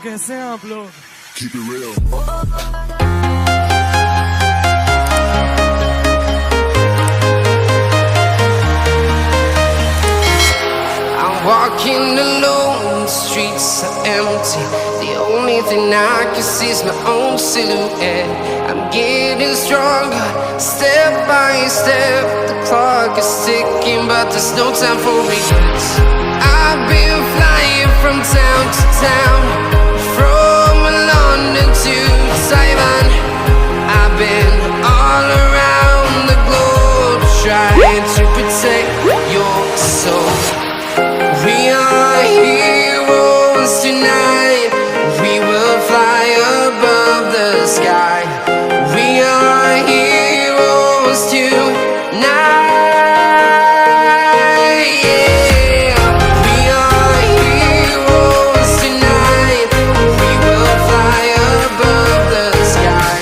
कैसे हैं आप लोग? Keep it real. I'm walking alone, the streets are empty. The only thing I can see is my own silhouette. I'm getting stronger, step by step. The clock is ticking, but there's no time for regrets. I've been flying from town to town, from London to Taiwan. I've been all around the globe, trying to protect your soul. We are heroes tonight. We will fly above the sky. We are heroes tonight. Yeah. We are heroes tonight. We will fly above the sky.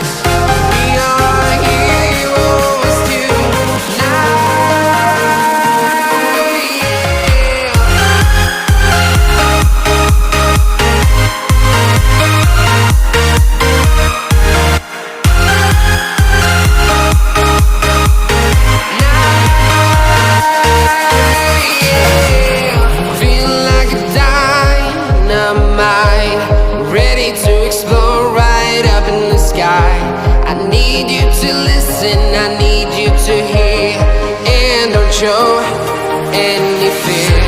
We are heroes tonight. Feeling like a dynamite, ready to explode right up in the sky. I need you to listen, I need you to hear, and don't show any fear.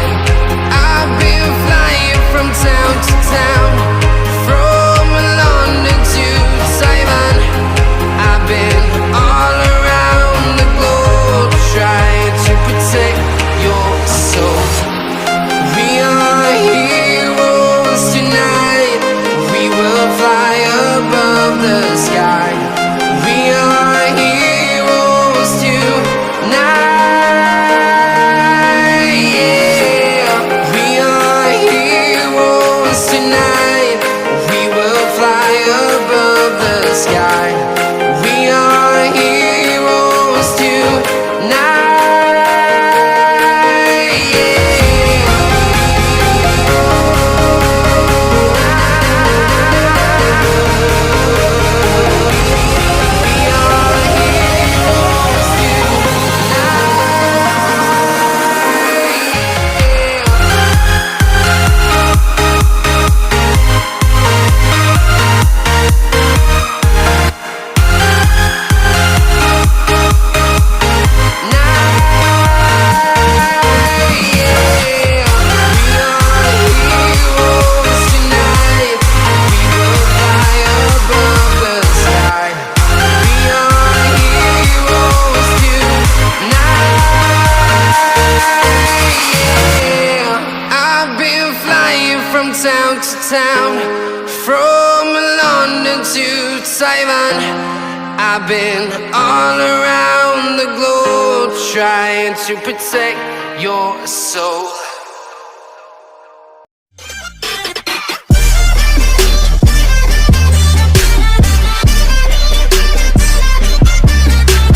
I've been flying from town to town, from London to Taiwan. I've been all around the globe, trying to protect your soul. We are heroes tonight. We will fly above the sky. We are heroes tonight. Yeah. We are heroes tonight. We will fly above the sky. We are heroes tonight. Town to town, from London to Taiwan. I've been all around the globe, trying to protect your soul.